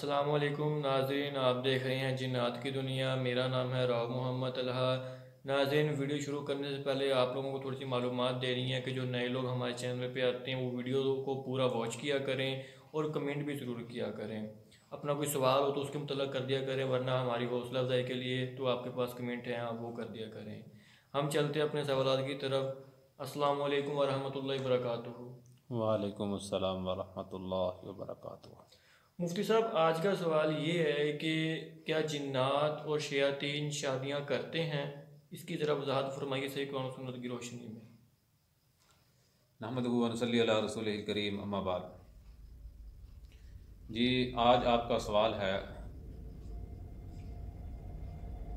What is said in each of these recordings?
अस्सलामुअलैकुम नाज़रीन, आप देख रहे हैं जिन्नात की दुनिया। मेरा नाम है राव मोहम्मद तलहा। नाज़रीन, वीडियो शुरू करने से पहले आप लोगों को थोड़ी सी मालूमात देनी है कि जो नए लोग हमारे चैनल पे आते हैं वो वीडियो को पूरा वॉच किया करें और कमेंट भी ज़रूर किया करें। अपना कोई सवाल हो तो उसके मतलब कर दिया करें, वरना हमारी हौसला अफजाई के लिए तो आपके पास कमेंट हैं, आप वो कर दिया करें। हम चलते हैं अपने सवालात की तरफ। अस्सलामुअलैकुम वरहमतुल्लाहि वबरकातुहू। वालेकुम अस्सलाम वरहमतुल्लाहि वबरकातुहू। मुफ्ती साहब, आज का सवाल ये है कि क्या जिन्नात और शयातीन शादियाँ करते हैं? इसकी ज़रा वजाहत फरमाइए सही कुरान और सुन्नत की रोशनी में। नहमदुहु व नसल्ली अला रसूलिल करीम, अम्मा बाद। जी, आज आपका सवाल है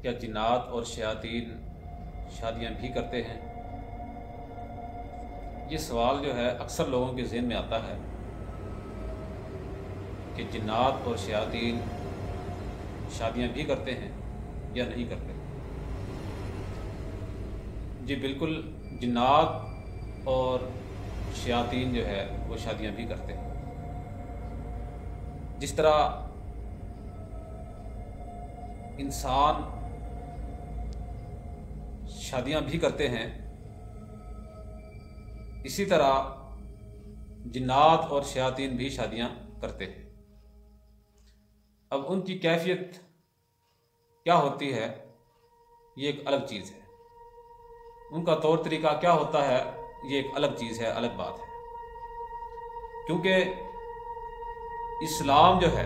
क्या जिन्नात और शयातीन शादियाँ भी करते हैं। ये सवाल जो है अक्सर लोगों के ज़हन में आता है कि जिन्नात और शयातीन शादियाँ भी करते हैं या नहीं करते। जी बिल्कुल, जिन्नात और शयातीन जो है वो शादियाँ भी करते हैं। जिस तरह इंसान शादियाँ भी करते हैं, इसी तरह जिन्नात और शयातीन भी शादियाँ करते हैं। अब उनकी कैफियत क्या होती है ये एक अलग चीज़ है, उनका तौर तरीका क्या होता है ये एक अलग चीज़ है, अलग बात है। क्योंकि इस्लाम जो है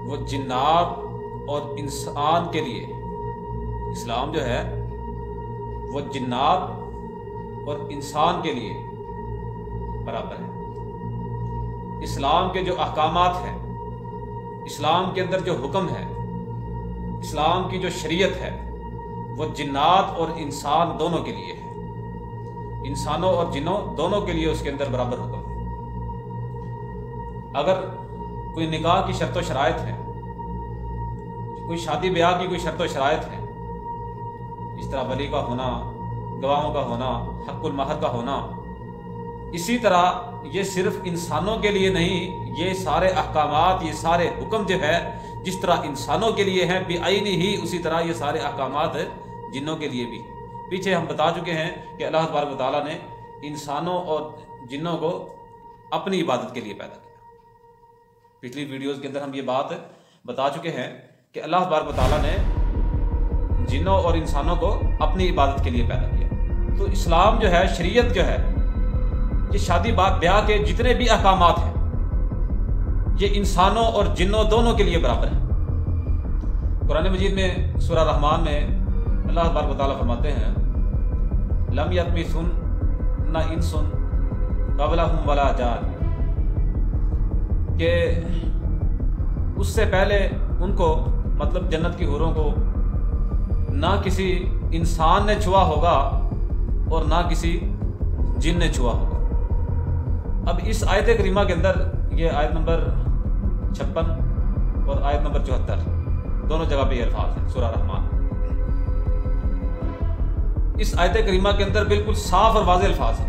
वो जिन्नात और इंसान के लिए, इस्लाम जो है वो जिन्नात और इंसान के लिए बराबर है। इस्लाम के जो अहकामात हैं, इस्लाम के अंदर जो हुक्म है, इस्लाम की जो शरीयत है वो जिन्नात और इंसान दोनों के लिए है। इंसानों और जिन्नों दोनों के लिए उसके अंदर बराबर हुक्म है। अगर कोई निकाह की शर्त व शराइत है, कोई शादी ब्याह की कोई शर्त व शराइत है, इस तरह वली का होना, गवाहों का होना, हक़्क़ुल महर का होना, इसी तरह ये सिर्फ इंसानों के लिए नहीं, ये सारे अहकामात, ये सारे हुक्म जो है जिस तरह इंसानों के लिए हैं बेआईनी ही, उसी तरह ये सारे अहकामात जिन्नों के लिए भी। पीछे हम बता चुके हैं कि अल्लाह तबारक व तआला ने इंसानों और जिन्नों को अपनी इबादत के लिए पैदा किया। पिछली वीडियोस के अंदर हम ये बात बता चुके हैं कि अल्लाह तबारक व तआला ने जिन्नों और इंसानों को अपनी इबादत के लिए पैदा किया। तो इस्लाम जो है, शरीयत जो है, ये शादी ब्याह के जितने भी अहकामात हैं ये इंसानों और जिन्नों दोनों के लिए बराबर है। कुरान मजीद में सूरह रहमान में अल्लाह तबारक व तआला फरमाते हैं, लम यतमिसुन न इंसुन क़ब्लहुम वला जान, कि उससे पहले उनको, मतलब जन्नत की हूरों को, ना किसी इंसान ने छुआ होगा और ना किसी जिन ने छुआ होगा। अब इस आयत करीमा के अंदर, ये आयत नंबर 56 और आयत नंबर 74, दोनों जगह पे ये अल्फाज है सूरह रहमान। इस आयत करीमा के अंदर बिल्कुल साफ और वाज़ेह अल्फाज है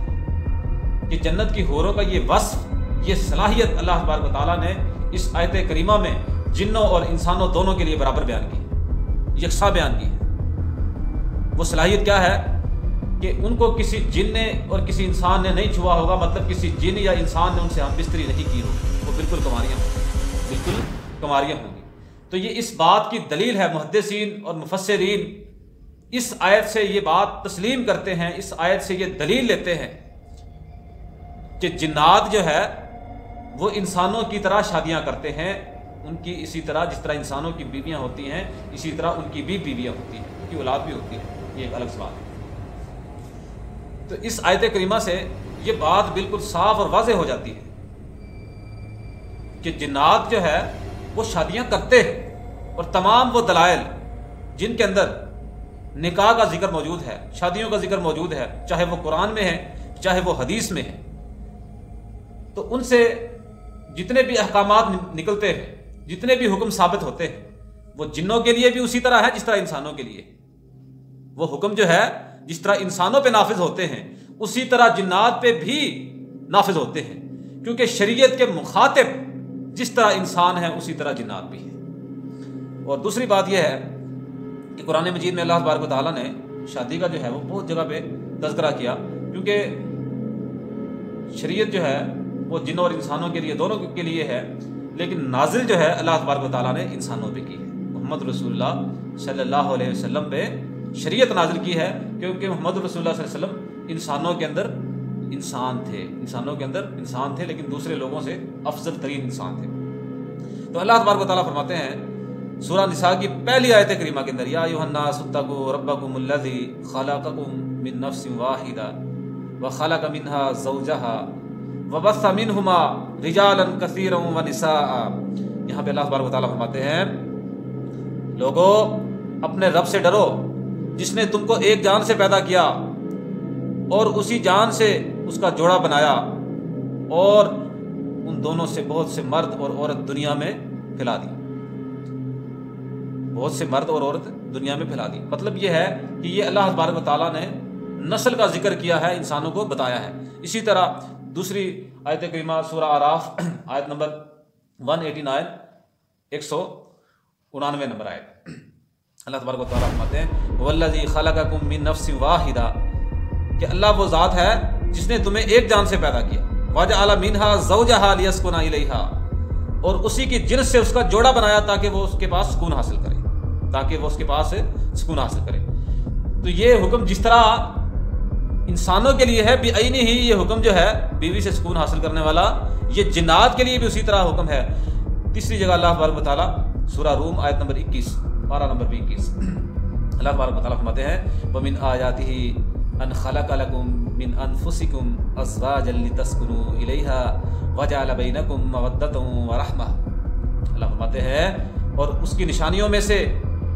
कि जन्नत की हूरों का ये वस्फ, ये सलाहियत अल्लाह तबारक व तआला ने इस आयत करीमा में जिन्नों और इंसानों दोनों के लिए बराबर बयान की, यकसा बयान की है। वो सलाहियत क्या है कि उनको किसी जिन ने और किसी इंसान ने नहीं छुआ होगा, मतलब किसी जिन या इंसान ने उनसे हम बिस्तरी नहीं की होगी, वो बिल्कुल कमारियाँ होंगी, बिल्कुल कमारियाँ होंगी। तो ये इस बात की दलील है, मुहद्दिसीन और मुफस्सिरीन इस आयत से ये बात तस्लीम करते हैं, इस आयत से ये दलील लेते हैं कि जिन्नात जो है वो इंसानों की तरह शादियाँ करते हैं। उनकी इसी तरह, जिस तरह इंसानों की बीवियाँ होती हैं, इसी तरह उनकी भी बीवियाँ होती हैं, उनकी औलाद भी होती है। ये एक अलग सवाल है। तो इस आयत करीमा से ये बात बिल्कुल साफ और वाज़ेह हो जाती है कि जिन्नात जो है वो शादियां करते हैं, और तमाम वो दलाइल जिनके अंदर निकाह का जिक्र मौजूद है, शादियों का जिक्र मौजूद है, चाहे वो कुरान में है चाहे वो हदीस में है, तो उनसे जितने भी अहकामात निकलते हैं, जितने भी हुक्म साबित होते हैं, वो जिन्नों के लिए भी उसी तरह है जिस तरह इंसानों के लिए। वो हुक्म जो है जिस तरह इंसानों पे नाफिज होते हैं, उसी तरह जिन्नात पे भी नाफिज होते हैं, क्योंकि शरीयत के मुखातिब जिस तरह इंसान है उसी तरह जिन्नात भी है। और दूसरी बात यह है कि कुरान मजीद में अल्लाह तबारक व तआला ने शादी का जो है वो बहुत जगह पे तज़किरा किया, क्योंकि शरीयत जो है वो जिन्नों और इंसानों के लिए, दोनों के लिए है, लेकिन नाजिल जो है अल्लाह तबारक व तआला ने इंसानों पे की है। मोहम्मद रसूलुल्लाह सल्लल्लाहु अलैहि वसल्लम पे शरीयत नाजिल की है, क्योंकि मोहम्मद रसूलुल्लाह सल्लल्लाहु अलैहि वसल्लम इंसानों के अंदर इंसान थे, लेकिन दूसरे लोगों से अफजल तरीन इंसान थे। तो अल्लाह तबारक व तआला फरमाते हैं सूरह निसा की पहली आयत करीमा के अंदर, या अय्युहन्नास इत्तक़ू रब्बकुमुल्लज़ी खलक़कुम मिन नफ्सिन वाहिदा व खलक़ मिन्हा ज़ौजहा व बस्सा मिनहुमा रिजालन कसीरन व निसाअ। यहाँ पे अल्लाह तबारक व तआला फरमाते हैं, लोगो अपने रब से डरो जिसने तुमको एक जान से पैदा किया और उसी जान से उसका जोड़ा बनाया, और उन दोनों से बहुत से मर्द और औरत दुनिया में फैला दी। बहुत से मर्द और औरत दुनिया में फैला दी, मतलब यह है कि ये अल्लाह तबारक व तआला ने नस्ल का जिक्र किया है, इंसानों को बताया है। इसी तरह दूसरी आयत करीमा सूरह आराफ आयत नंबर 189 199 नंबर आयत, अल्लाह तबारक व तआला फरमाते हैं वल्लज़ी खलक़कुम मिन नफ्सिन वाहिदा, कि अल्लाह वो ज़ात है जिसने तुम्हें एक जान से पैदा किया, वजअल मिन्हा ज़ौजहा लियस्कुना इलैहा, और उसी की जिन्स से उसका जोड़ा बनाया ताकि वो उसके पास सुकून हासिल करे, तो ये हुक्म जिस तरह इंसानों के लिए है बेअईनी ही ये हुक्म जो है बीवी से सुकून हासिल करने वाला, ये जिन्नात के लिए भी उसी तरह हुक्म है। तीसरी जगह अल्लाह तबारक व तआला सूरह रूम आयत नंबर 21 पारा नंबर 21 अल्लाह तबारक व तआला फरमाते हैं वमिन आयातिही अन खलक़ लकुम मिन अनफुसिकुम अज़वाजन लितस्कुनू इलैहा वजअल बैनकुम मवद्दतन व रहमा। अल्लाह फरमाते हैं और उसकी निशानियों में से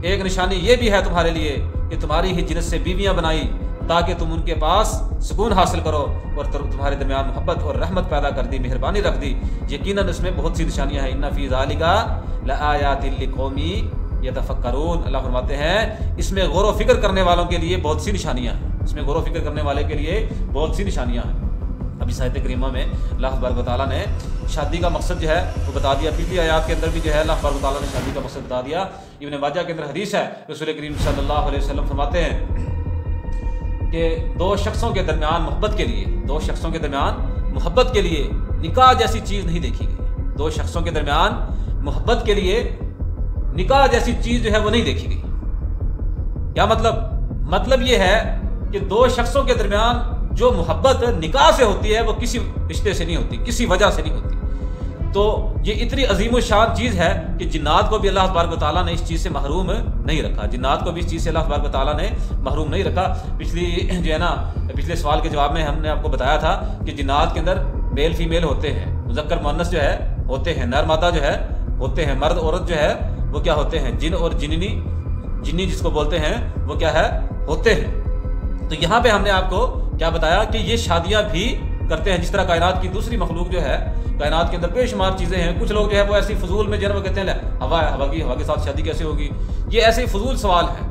एक निशानी ये भी है तुम्हारे लिए कि तुम्हारी ही जिन्स से बीवियां बनाई ताकि तुम उनके पास सुकून हासिल करो, और तुम्हारे दरमियान मोहब्बत और रहमत पैदा कर दी, मेहरबानी रख दी। यकीनन इसमें बहुत सी निशानियां हैं। इन्ना फी ज़ालिका लआयातिन लिक़ौमी यतफ़क्करून। अल्लाह फरमाते हैं इसमें गौर व फिक्र करने वालों के लिए बहुत सी निशानियां हैं, इसमें गौर व फिक्र करने वाले के लिए बहुत सी निशानियां हैं। अभी आयत करीमा में अल्लाह तबारक व तआला ने शादी का मकसद जो है वो बता दिया। पिछली आयत के अंदर भी जो है अल्लाह तबारक व तआला ने शादी का मकसद बता दिया। इब्न माजा के अंदर हदीस है, रसूल करीम सल्लल्लाहु अलैहि वसल्लम फरमाते हैं कि दो शख्सों के दरमियान मोहब्बत के लिए निकाह जैसी चीज़ नहीं देखी गई। दो शख्सों के दरमियान मोहब्बत के लिए निकाह जैसी चीज़ जो है वो नहीं देखी गई। क्या मतलब ये है कि दो शख्सों के दरमियान जो मोहब्बत निकाह से होती है वो किसी रिश्ते से नहीं होती, किसी वजह से नहीं होती। तो ये इतनी अजीम शान चीज़ है कि जिन्नात को भी अल्लाह तबारक व तआला ने इस चीज़ से महरूम नहीं रखा। जिन्नात को भी इस चीज़ से अल्लाह तबारक व तआला ने महरूम नहीं रखा। पिछले सवाल के जवाब में हमने आपको बताया था कि जिन्नात के अंदर मेल फीमेल होते हैं, मुज़क्कर मुअन्नस जो है होते हैं, नर मादा जो है होते हैं, मर्द औरत जो है वो क्या होते हैं, जिन और जिन्नी जिसको बोलते हैं वो क्या है होते हैं। तो यहाँ पे हमने आपको क्या बताया कि ये शादियाँ भी करते हैं, जिस तरह कायनात की दूसरी मखलूक जो है, कायनात के अंदर बेशुमार चीज़ें हैं। कुछ लोग जो है वो ऐसी फजूल में जन्म कहते हैं हवा के साथ शादी कैसे होगी, ये ऐसे फजूल सवाल हैं।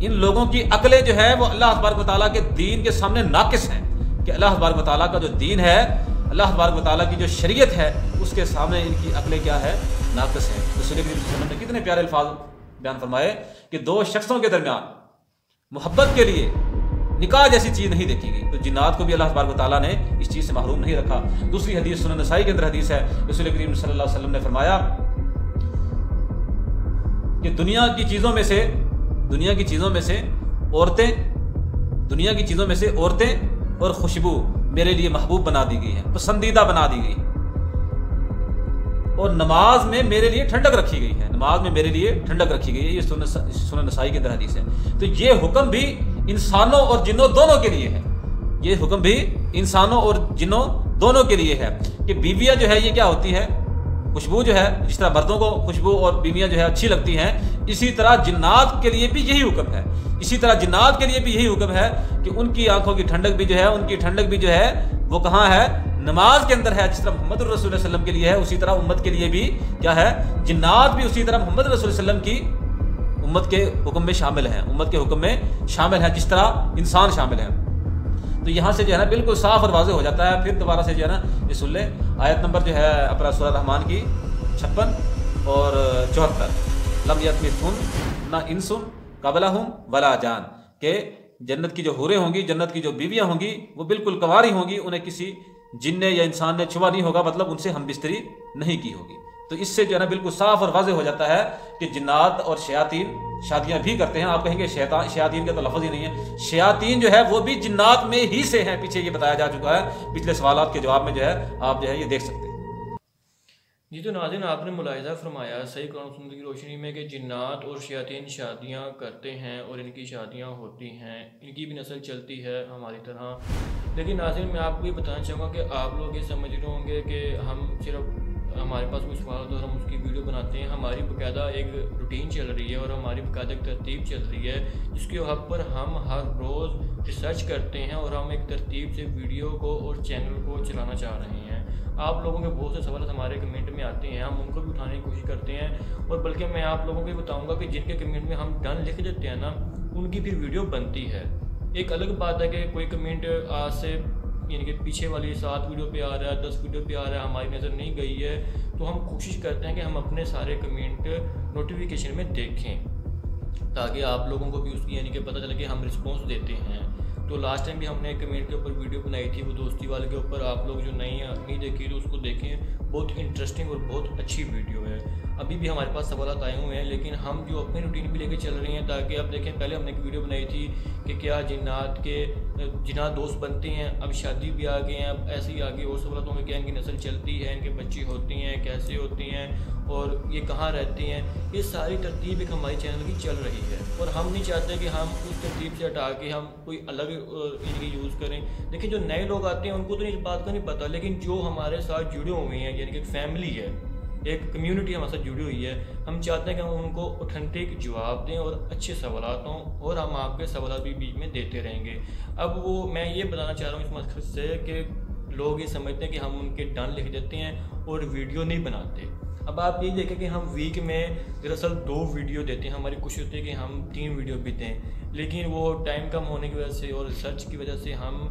इन लोगों की अकलें जो है वो अल्लाह तबारक व तआला के दीन के सामने नाकिस हैं, कि अल्लाह तबारक व तआला का जो दीन है, अल्लाह तबारक व तआला की जो शरीयत है उसके सामने इनकी अकलें क्या है, नाकिस हैं। तो रसूल करीम ने कितने प्यारे अल्फाज बयान फरमाए कि दो शख्सों के दरमियान मोहब्बत के लिए निकाह जैसी चीज़ नहीं देखी गई। तो जिन्नात को भी अल्लाह तबारक व तआला ने इस चीज़ से महरूम नहीं रखा। दूसरी हदीस सुनन नसाई के अंदर हदीस है, रसूल करीम सल्लल्लाहु अलैहि वसल्लम ने फरमाया कि दुनिया की चीज़ों में से औरतें और खुशबू मेरे लिए महबूब बना दी गई है, पसंदीदा बना दी गई, और नमाज में मेरे लिए ठंडक रखी गई है, ये सुनन नसाई के अंदर हदीस है। तो ये हुक्म भी इंसानों और जिन्नों दोनों के लिए है, कि बीवियां जो है ये क्या होती है, खुशबू जो है, जिस तरह मर्दों को खुशबू और बीवियां जो है अच्छी लगती हैं, इसी तरह जिन्नात के लिए भी यही हुक्म है। कि उनकी आंखों की ठंडक भी जो है वो कहाँ है, नमाज के अंदर है। जिस तरह मोहम्मद रसूल सल्लल्लाहु अलैहि वसल्लम के लिए है, उसी तरह उम्मत के लिए भी क्या है, जिन्नात भी उसी तरह मोहम्मद रसूल सल्लल्लाहु अलैहि वसल्लम की उम्मत के हुक्म में शामिल हैं, जिस तरह इंसान शामिल हैं। तो यहाँ से जो है ना बिल्कुल साफ और वाज़ेह हो जाता है। फिर दोबारा से जो है ना ये सुन ले, आयत नंबर जो है अपना सूरह रहमान की 56 और 74, लम यतमिथुन ना इंसुन कबलहुम वला जान, के जन्नत की जो हूरें होंगी, जन्नत की जो बीवियाँ होंगी वो बिल्कुल कंवारी होंगी, उन्हें किसी जिन्ने या इंसान ने छुआ नहीं होगा, मतलब उनसे हम बिस्तरी नहीं की होगी। तो इससे जो है ना बिल्कुल साफ और वाज़ेह हो जाता है कि जिन्नात और शयातीन शादियां भी करते हैं। आप कहेंगे शयातीन का तो लफ्ज़ ही नहीं है, शयातीन जो है वो भी जिन्नात में ही से हैं, पीछे ये बताया जा चुका है, पिछले सवालात के जवाब में जो है आप जो है ये देख सकते हैं। जी तो नाज़रीन, आपने मुलाहिज़ा फरमाया सही कुरान सुन्नत की रोशनी में कि जिन्नात और शयातीन शादियाँ करते हैं और इनकी शादियाँ होती हैं, इनकी भी नस्ल चलती है हमारी तरह। लेकिन नाज़रीन, मैं आपको ये बताना चाहूँगा कि आप लोग ये समझ रहे होंगे कि हम सिर्फ हमारे पास कोई सवाल तो हम उसकी वीडियो बनाते हैं। हमारी बाकायदा एक रूटीन चल रही है और हमारी बाकायदा एक तरतीब चल रही है, जिसके हक पर हम हर रोज़ रिसर्च करते हैं और हम एक तरतीब से वीडियो को और चैनल को चलाना चाह रहे हैं। आप लोगों के बहुत से सवाल हमारे कमेंट में आते हैं, हम उनको भी उठाने की कोशिश करते हैं, और बल्कि मैं आप लोगों को भी बताऊंगा कि जिनके कमेंट में हम डन लिख देते हैं ना, उनकी फिर वीडियो बनती है। एक अलग बात है कि कोई कमेंट आज से यानी कि पीछे वाली 7 वीडियो पे आ रहा है, 10 वीडियो पे आ रहा है, हमारी नज़र नहीं गई है, तो हम कोशिश करते हैं कि हम अपने सारे कमेंट नोटिफिकेशन में देखें, ताकि आप लोगों को भी उसकी यानी कि पता चले कि हम रिस्पॉन्स देते हैं। तो लास्ट टाइम भी हमने कमेंट के ऊपर वीडियो बनाई थी, वो दोस्ती वाले के ऊपर। आप लोग जो नहीं देखी तो उसको देखें, बहुत इंटरेस्टिंग और बहुत अच्छी वीडियो है। अभी भी हमारे पास सवाल आए हुए हैं, लेकिन हम जो अपनी रूटीन भी लेके चल रहे हैं, ताकि आप देखें, पहले हमने एक वीडियो बनाई थी कि क्या जिन्नात दोस्त बनते हैं, अब शादी भी आ गए हैं, अब ऐसे ही आगे और सवालों में क्या इनकी नस्ल चलती है, इनके बच्ची होती हैं, कैसे होती हैं और ये कहाँ रहती हैं। ये सारी तरतीब एक हमारे चैनल की चल रही है और हम नहीं चाहते कि हम उस तरतीब से हटा के हम कोई अलग इनकी यूज़ करें। देखिए, जो नए लोग आते हैं उनको तो इस बात का नहीं पता, लेकिन जो हमारे साथ जुड़े हुए हैं, यानी कि एक फैमिली है, एक कम्युनिटी हमारे साथ जुड़ी हुई है, हम चाहते हैं कि हम उनको ऑथेंटिक जवाब दें और अच्छे सवाल हों, और हम आपके सवाल भी बीच में देते रहेंगे। अब वो मैं ये बताना चाह रहा हूँ इस मकसद से कि लोग ये समझते हैं कि हम उनके डन लिख देते हैं और वीडियो नहीं बनाते। अब आप ये देखें कि हम वीक में दरअसल 2 वीडियो देते हैं, हमारी कोशिश होती है कि हम 3 वीडियो भी दें, लेकिन वो टाइम कम होने की वजह से और रिसर्च की वजह से हम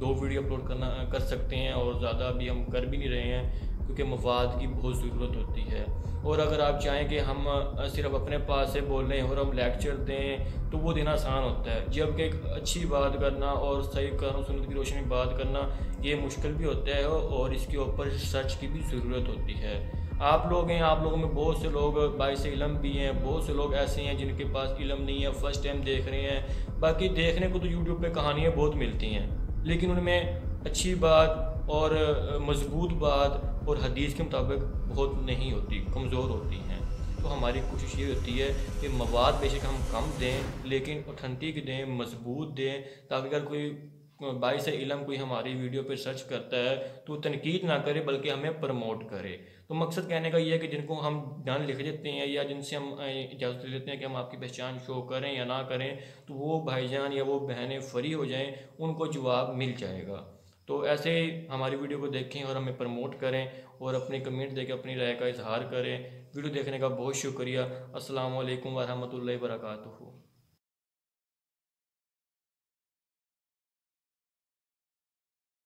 2 वीडियो अपलोड कर सकते हैं, और ज़्यादा अभी हम कर भी नहीं रहे हैं, क्योंकि मवाद की बहुत ज़रूरत होती है। और अगर आप चाहें कि हम सिर्फ अपने पास से बोल लें और हम लेक्चर दें, तो वो देना आसान होता है, जबकि एक अच्छी बात करना और सही कुरान सुन्नत की रोशनी में बात करना ये मुश्किल भी होता है, और इसके ऊपर रिसर्च की भी ज़रूरत होती है। आप लोग हैं, आप लोगों में बहुत से लोग बाइस इल्म भी हैं, बहुत से लोग ऐसे हैं जिनके पास इल्म नहीं है, फर्स्ट टाइम देख रहे हैं। बाकी देखने को तो यूट्यूब पे कहानियाँ बहुत मिलती हैं, लेकिन उनमें अच्छी बात और मजबूत बात और हदीस के मुताबिक बहुत नहीं होती, कमज़ोर होती हैं। तो हमारी कोशिश ये होती है कि मवाद बेशक हम कम दें, लेकिन ऑथेंटिक दें, मजबूत दें, ताकि अगर कोई बाइस इल्म कोई हमारी वीडियो पर सर्च करता है तो तनकीद ना करे, बल्कि हमें प्रमोट करे। तो मकसद कहने का ये है कि जिनको हम डन लिख देते हैं या जिनसे हम इजाज़त ले लेते हैं कि हम आपकी पहचान शो करें या ना करें, तो वो भाईजान या वो बहनें फ्री हो जाएं, उनको जवाब मिल जाएगा। तो ऐसे ही हमारी वीडियो को देखें और हमें प्रमोट करें, और अपने कमेंट देकर अपनी राय का इजहार करें। वीडियो देखने का बहुत शुक्रिया। अस्सलाम वालेकुम वरहमतुल्लाहि वबरकातुहू।